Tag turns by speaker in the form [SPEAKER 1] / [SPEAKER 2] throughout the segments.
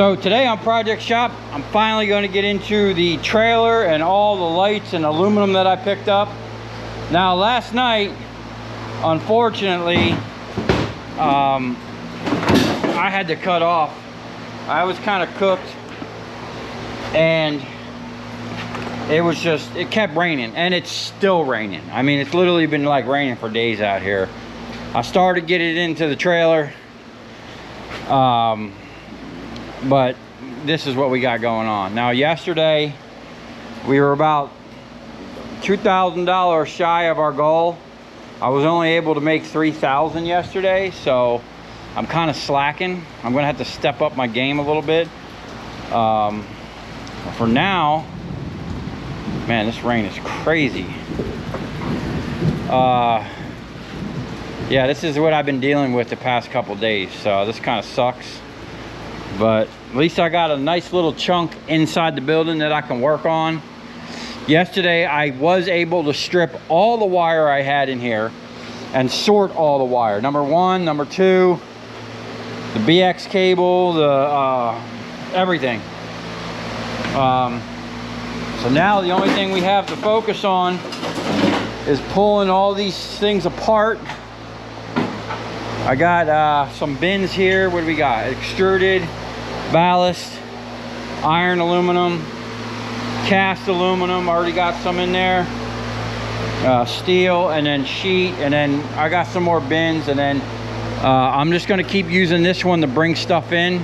[SPEAKER 1] So today on Project Shop, I'm finally going to get into the trailer and all the lights and aluminum that I picked up. Now last night, unfortunately, I had to cut off. I was kind of cooked and it kept raining, and it's still raining. I mean, it's literally been like raining for days out here. I started getting it into the trailer, but this is what we got going on. Now yesterday we were about $2,000 shy of our goal. I was only able to make $3,000 yesterday, so I'm kind of slacking. I'm gonna have to step up my game a little bit. For now, man, this rain is crazy. Yeah, this is what I've been dealing with the past couple days, so this kind of sucks. But at least I got a nice little chunk inside the building that I can work on. Yesterday, I was able to strip all the wire I had in here and sort all the wire. Number one, number two, the BX cable, the everything. So now the only thing we have to focus on is pulling all these things apart. I got some bins here. What do we got? Extruded, ballast, iron aluminum, cast aluminum. Already got some in there. Steel, and then sheet, and then I got some more bins, and then I'm just going to keep using this one to bring stuff in.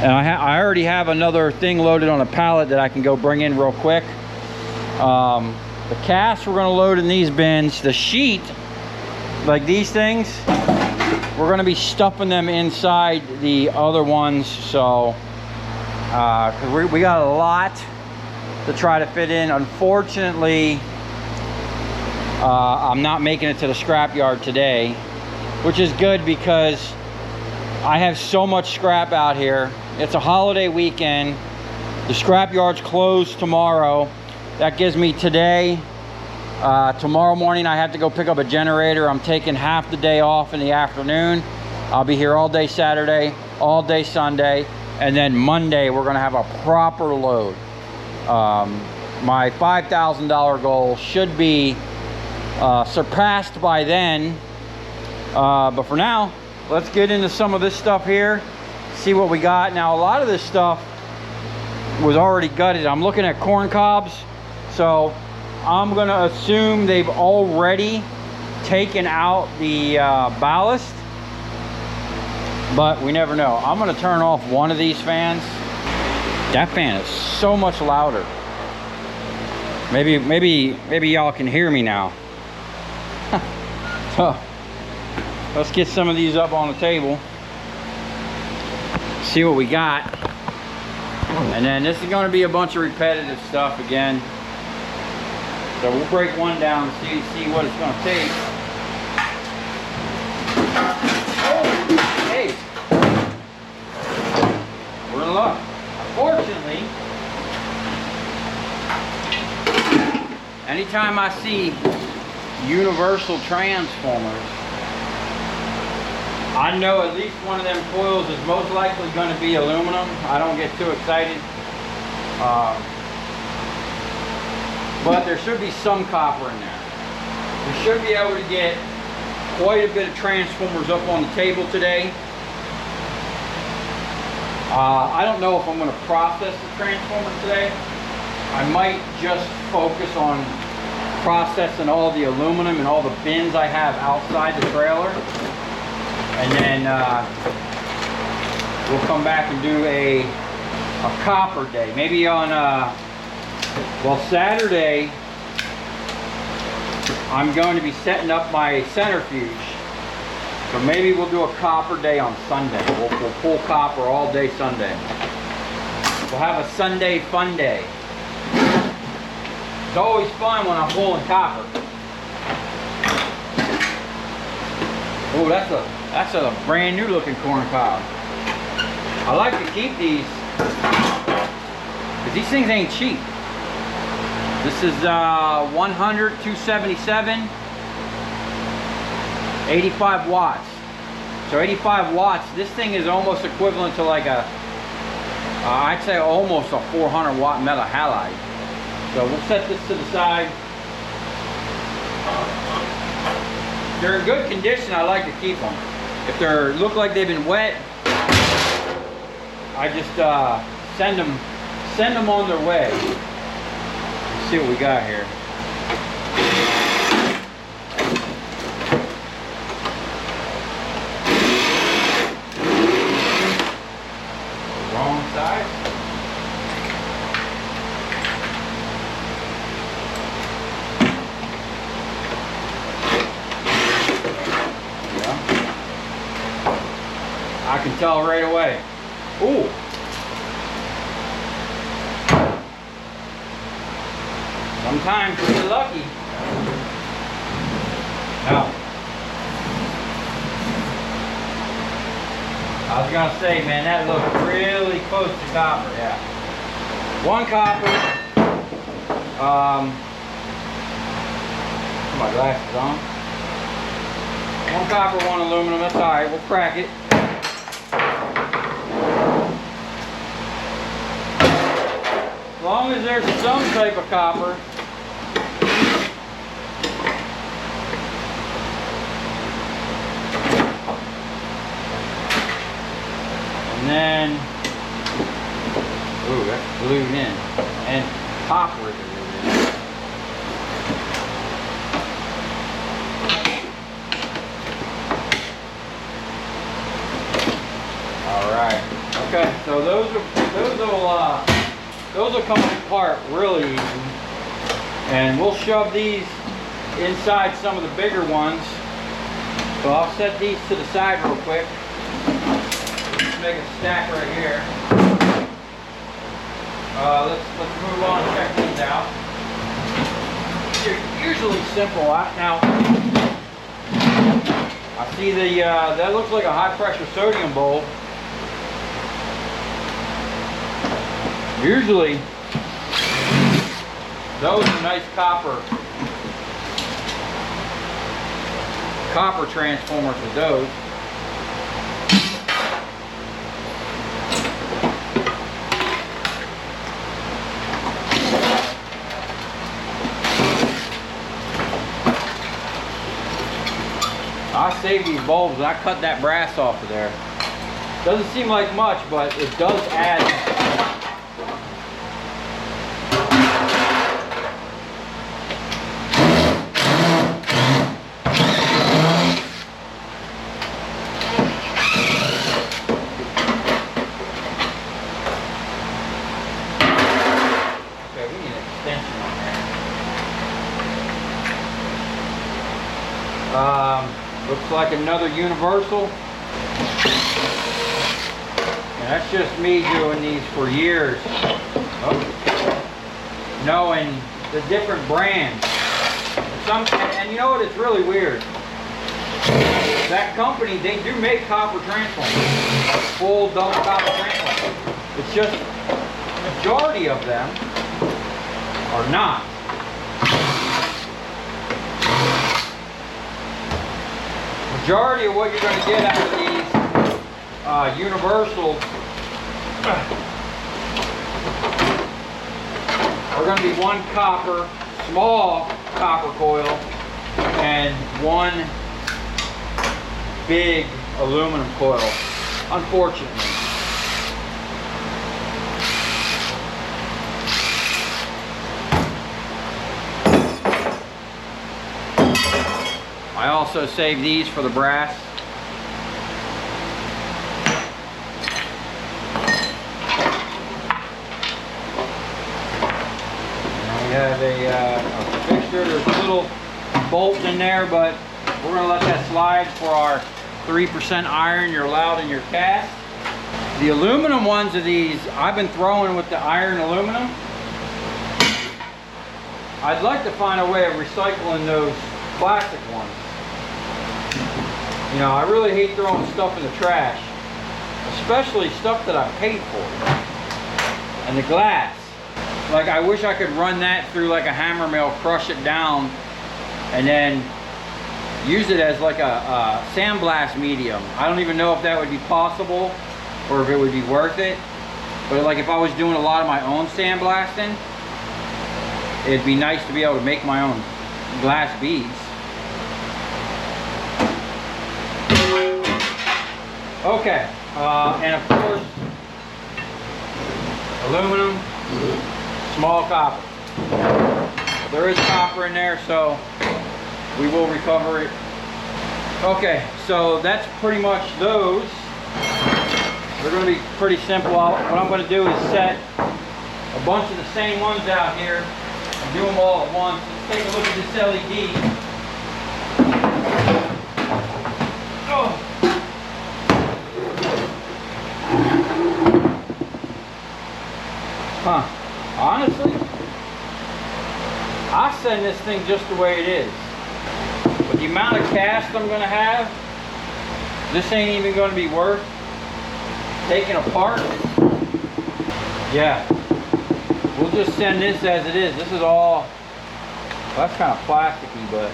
[SPEAKER 1] And I already have another thing loaded on a pallet that I can go bring in real quick. The cast we're going to load in these bins. The sheet, like these things, we're going to be stuffing them inside the other ones. So because we got a lot to try to fit in. Unfortunately, I'm not making it to the scrap yard today, which is good because I have so much scrap out here. It's a holiday weekend. The scrap yard's closed tomorrow. That gives me today. Tomorrow morning I have to go pick up a generator. I'm taking half the day off in the afternoon. I'll be here all day Saturday, all day Sunday, and then Monday we're gonna have a proper load. My $5,000 goal should be surpassed by then, but for now, let's get into some of this stuff here, see what we got. Now, a lot of this stuff was already gutted. I'm looking at corn cobs, so I'm gonna assume they've already taken out the ballast, but we never know. I'm gonna turn off one of these fans. That fan is so much louder. Maybe y'all can hear me now. So let's get some of these up on the table, see what we got. And then this is going to be a bunch of repetitive stuff again, so we'll break one down and see what it's going to take. Oh, hey, we're in luck. Unfortunately, anytime I see universal transformers, I know at least one of them coils is most likely going to be aluminum. I don't get too excited, but there should be some copper in there. We should be able to get quite a bit of transformers up on the table today. I don't know if I'm going to process the transformers today. I might just focus on processing all the aluminum and all the bins I have outside the trailer, and then we'll come back and do a copper day. Maybe on well, Saturday I'm going to be setting up my centrifuge, so maybe we'll do a copper day on Sunday. We'll pull copper all day Sunday. We'll have a Sunday fun day. It's always fun when I'm pulling copper. Oh, that's a brand new looking corn cob. I like to keep these because these things ain't cheap. This is 100, 277, 85 watts. So 85 watts, this thing is almost equivalent to like a I'd say almost a 400 watt metal halide. So we'll set this to the side. They're in good condition, I like to keep them. If they look like they've been wet, I just send them on their way. Let's see what we got here. Wrong side. I can tell right away. Ooh. Sometimes we get lucky. Now, I was gonna say, man, that looks really close to copper. Yeah. One copper. Put my glasses on. One copper, one aluminum. That's all right. We'll crack it. As long as there's some type of copper. And then, ooh, that's glued in. And copper is glued in. All right. Okay, so those will come apart really easy, and we'll shove these inside some of the bigger ones. So I'll set these to the side real quick. Let's make a stack right here. Let's move on and check these out. They're usually simple. Now I see that looks like a high pressure sodium bowl. Usually, those are nice copper transformers with those. I saved these bulbs and I cut that brass off of there. Doesn't seem like much, but it does add. Looks like another universal. And that's just me doing these for years. Knowing the different brands. And you know what, it's really weird. That company, they do make copper transformers. Full double copper transformers. It's just the majority of them are not. Majority of what you're going to get out of these universals are going to be one copper, small copper coil, and one big aluminum coil, unfortunately. I also save these for the brass. And we have a fixture. There's a little bolt in there, but we're going to let that slide for our 3% iron you're allowed in your cast. The aluminum ones of these, I've been throwing with the iron aluminum. I'd like to find a way of recycling those plastic ones. You know, I really hate throwing stuff in the trash, especially stuff that I paid for. And the glass. Like, I wish I could run that through like a hammer mill, crush it down, and then use it as like a sandblast medium. I don't even know if that would be possible or if it would be worth it. But like if I was doing a lot of my own sandblasting, it'd be nice to be able to make my own glass beads. Okay, and of course, aluminum, small copper. There is copper in there, so we will recover it. Okay, so that's pretty much those. They're going to be pretty simple. What I'm going to do is set a bunch of the same ones out here and do them all at once. Let's take a look at this LED. Oh. Huh. Honestly, I send this thing just the way it is. With the amount of cast I'm going to have, this ain't even going to be worth taking apart. Yeah, we'll just send this as it is. This is all, well, that's kind of plasticky, but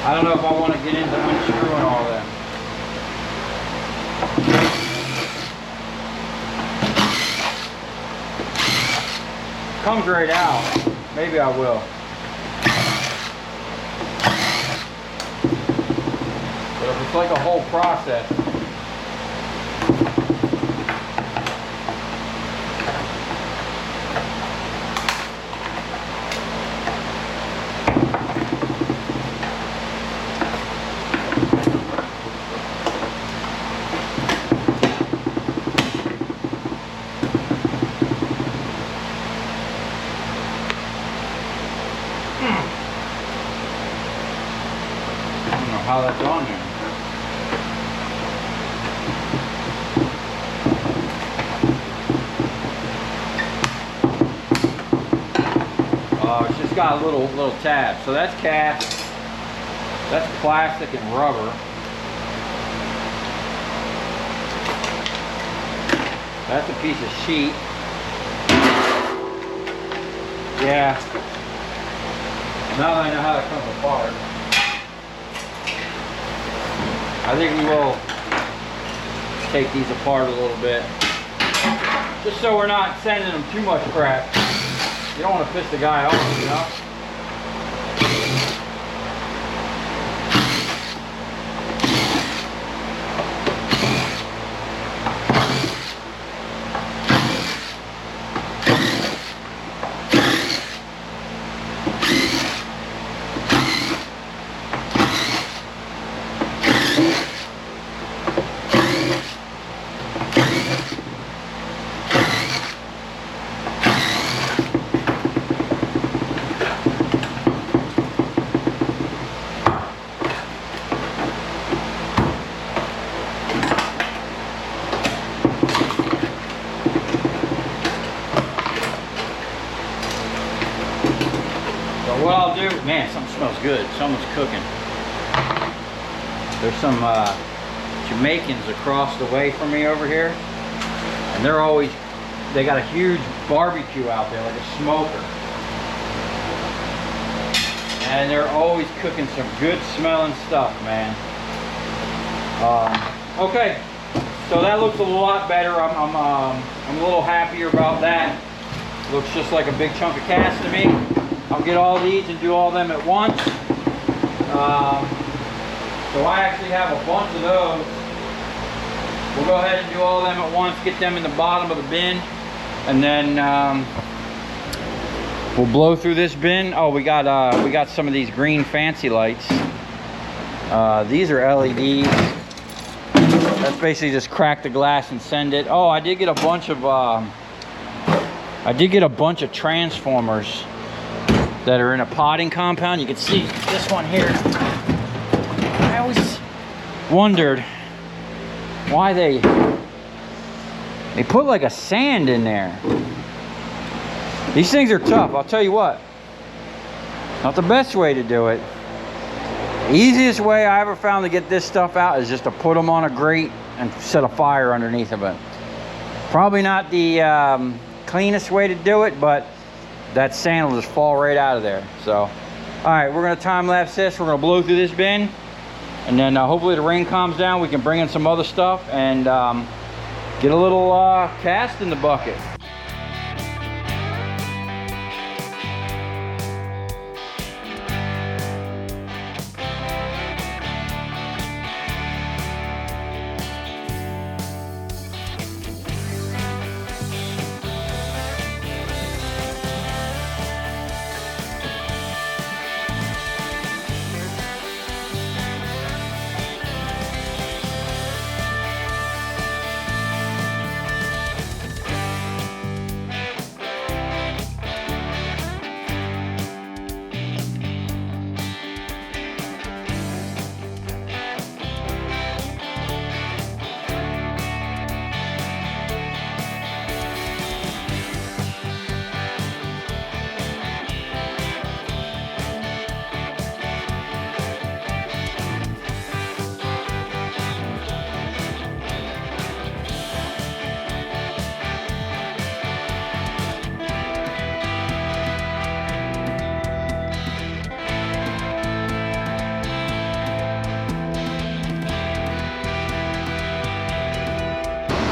[SPEAKER 1] I don't know if I want to get into unscrewing all that. Comes right out. Maybe I will. But if it's like a whole process, how that's on there. It's just got a little tab. So that's cast. That's plastic and rubber. That's a piece of sheet. Yeah. Now that I know how that comes apart, I think we will take these apart a little bit, just so we're not sending them too much crap. You don't want to piss the guy off, you know? What I'll do, man, something smells good. Someone's cooking. There's some Jamaicans across the way from me over here, and they got a huge barbecue out there, like a smoker, and they're always cooking some good smelling stuff, man. Okay, so that looks a lot better. I'm a little happier about that. Looks just like a big chunk of cast to me. I'll get all these and do all them at once. So I actually have a bunch of those. We'll go ahead and do all them at once, get them in the bottom of the bin, and then we'll blow through this bin. Oh, we got some of these green fancy lights. These are LEDs. That's basically just crack the glass and send it. Oh, I did get a bunch of transformers that are in a potting compound. You can see this one here. I always wondered why they put like a sand in there. These things are tough, I'll tell you what. Not the best way to do it. The easiest way I ever found to get this stuff out is just to put them on a grate and set a fire underneath of it. Probably not the cleanest way to do it, but that sand will just fall right out of there. So, all right, we're gonna time lapse this. We're gonna blow through this bin, and then hopefully the rain calms down. We can bring in some other stuff and Get a little cast in the bucket.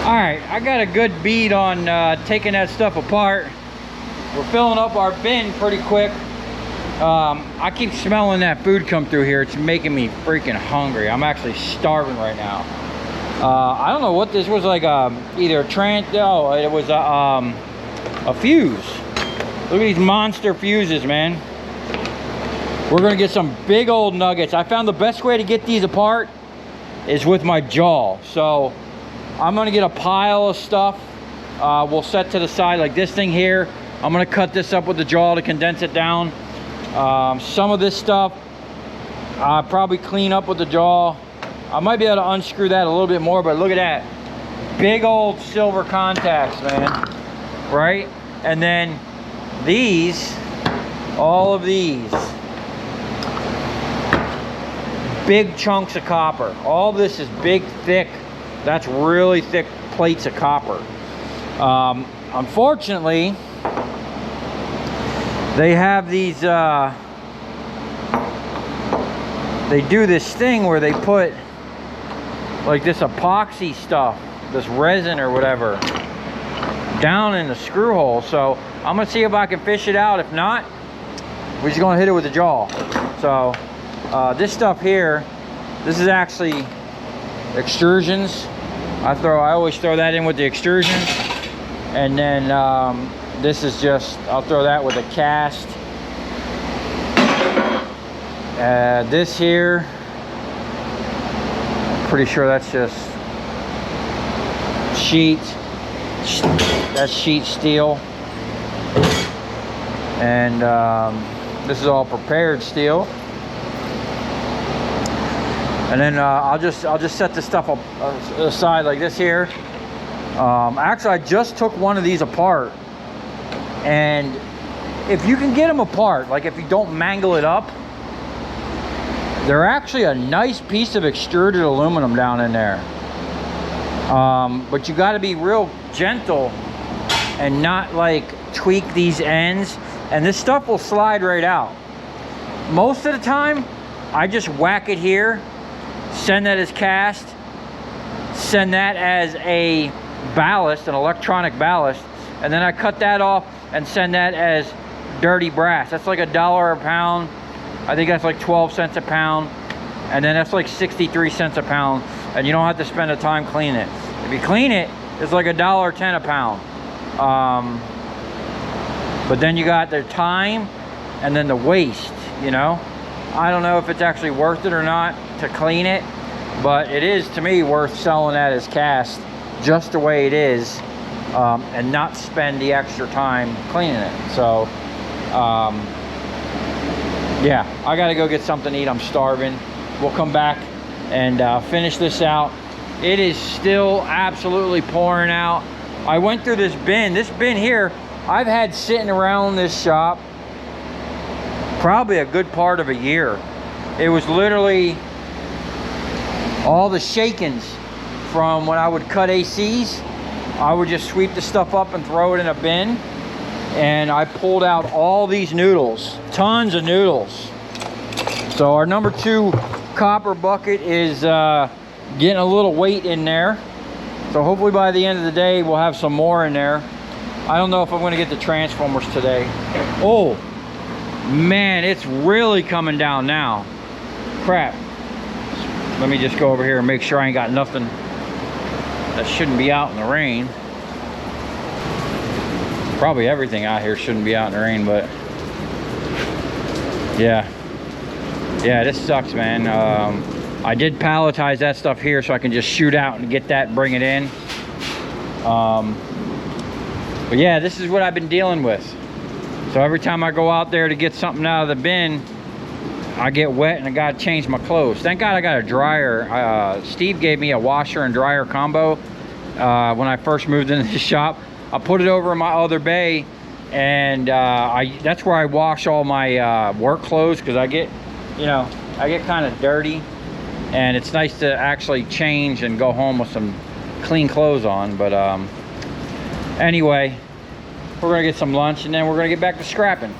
[SPEAKER 1] All right, I got a good beat on taking that stuff apart. We're filling up our bin pretty quick. I keep smelling that food come through here. It's making me freaking hungry. I'm actually starving right now. I don't know what this was, like either a it was a fuse. Look at these monster fuses, man. We're gonna get some big old nuggets. I found the best way to get these apart is with my jaw. So I'm gonna get a pile of stuff. We'll set to the side like this thing here. I'm gonna cut this up with the jaw to condense it down. Some of this stuff I'll probably clean up with the jaw. I might be able to unscrew that a little bit more, but look at that. Big old silver contacts, man, right? And then these, all of these, big chunks of copper. All this is big, thick, that's really thick plates of copper. Unfortunately, they have these, they do this thing where they put like this epoxy stuff, this resin or whatever, down in the screw hole. So I'm gonna see if I can fish it out. If not, we're just gonna hit it with the jaw. So this stuff here, this is actually extrusions. I always throw that in with the extrusions, and then this is just, I'll throw that with a cast. This here, I'm pretty sure that's just sheet. That's sheet steel, and this is all prepared steel. And then I'll just set this stuff up aside like this here. Actually, I just took one of these apart, and if you can get them apart, like if you don't mangle it up, they're actually a nice piece of extruded aluminum down in there. But you got to be real gentle and not like tweak these ends, and this stuff will slide right out. Most of the time, I just whack it here, send that as cast, send that as a ballast, an electronic ballast, and then I cut that off and send that as dirty brass. That's like $1 a pound. I think that's like 12 cents a pound, and then that's like 63 cents a pound, and you don't have to spend the time cleaning it. If you clean it, it's like $1.10 a pound. But then you got the time and then the waste, you know. I don't know if it's actually worth it or not to clean it, but it is, to me, worth selling that as cast just the way it is, and not spend the extra time cleaning it. So yeah, I gotta go get something to eat. I'm starving. We'll come back and finish this out. It is still absolutely pouring out. I went through this bin. This bin here, I've had sitting around this shop probably a good part of a year. It was literally all the shakings from when I would cut ACs. I would just sweep the stuff up and throw it in a bin. And I pulled out all these noodles, tons of noodles. So our number 2 copper bucket is getting a little weight in there. So hopefully by the end of the day, we'll have some more in there. I don't know if I'm gonna get the transformers today. Oh, man, it's really coming down now. Crap. Let me just go over here and make sure I ain't got nothing that shouldn't be out in the rain. Probably everything out here shouldn't be out in the rain, but yeah, this sucks, man. I did palletize that stuff here so I can just shoot out and get that and bring it in. But yeah, this is what I've been dealing with. So every time I go out there to get something out of the bin, I get wet and I gotta change my clothes. Thank God I got a dryer. Steve gave me a washer and dryer combo when I first moved into the shop. I put it over in my other bay, and that's where I wash all my work clothes, because I get kind of dirty, and it's nice to actually change and go home with some clean clothes on. But anyway, we're gonna get some lunch and then we're gonna get back to scrapping.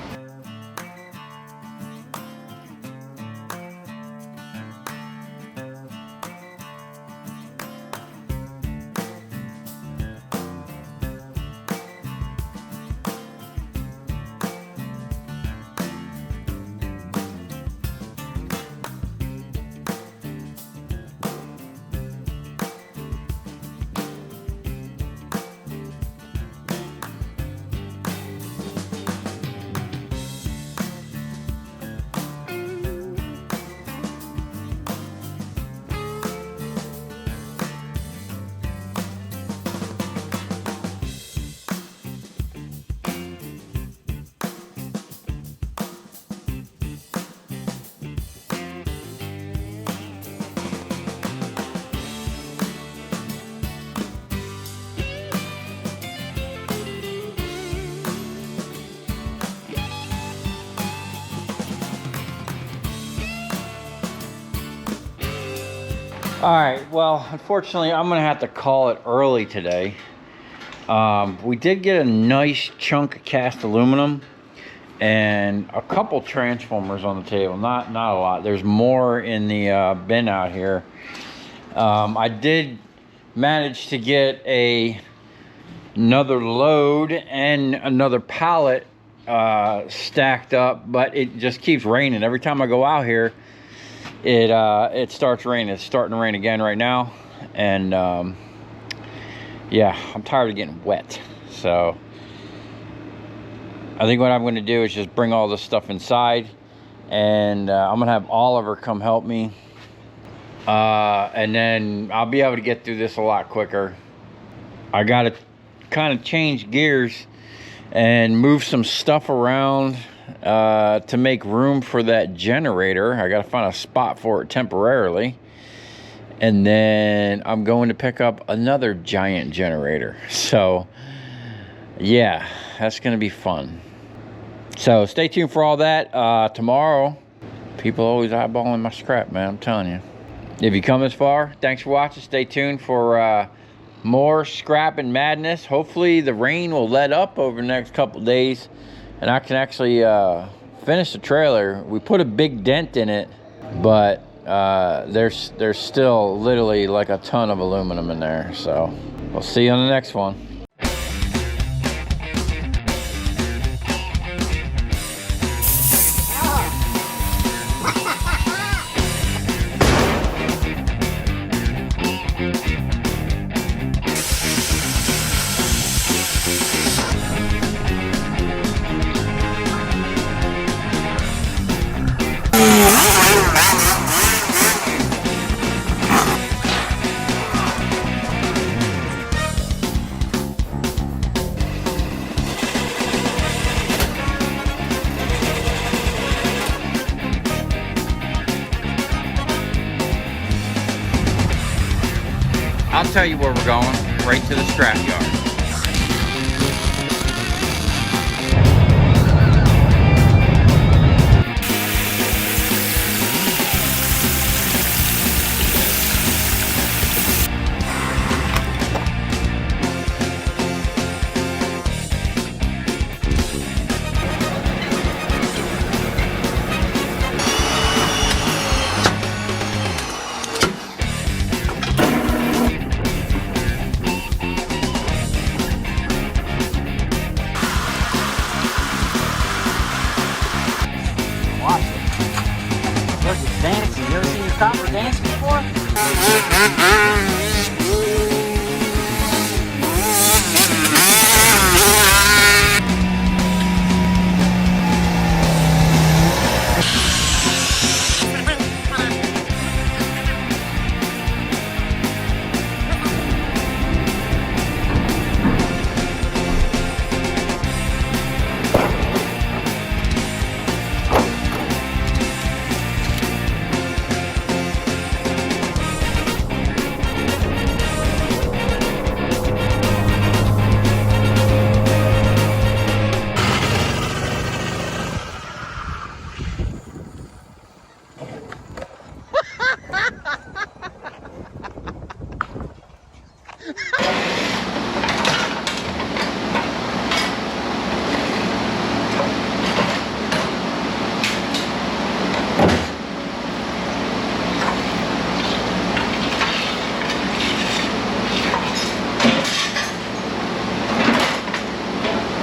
[SPEAKER 1] All right, well, unfortunately, I'm gonna have to call it early today. We did get a nice chunk of cast aluminum and a couple transformers on the table. Not a lot. There's more in the bin out here. I did manage to get another load and another pallet stacked up, but it just keeps raining. Every time I go out here, it starts raining. It's starting to rain again right now, and yeah, I'm tired of getting wet. So I think what I'm going to do is just bring all this stuff inside, and I'm gonna have Oliver come help me, and then I'll be able to get through this a lot quicker. I gotta kind of change gears and move some stuff around to make room for that generator. I gotta find a spot for it temporarily, and then I'm going to pick up another giant generator. So yeah, that's gonna be fun. So stay tuned for all that. Tomorrow, people always eyeballing my scrap, man, I'm telling you. If you come this far, thanks for watching. Stay tuned for more scrap and madness. Hopefully the rain will let up over the next couple days, and I can actually finish the trailer. We put a big dent in it, but there's still literally like a ton of aluminum in there. So we'll see you on the next one. I'll tell you where we're going, right to the scrap yard. dance before?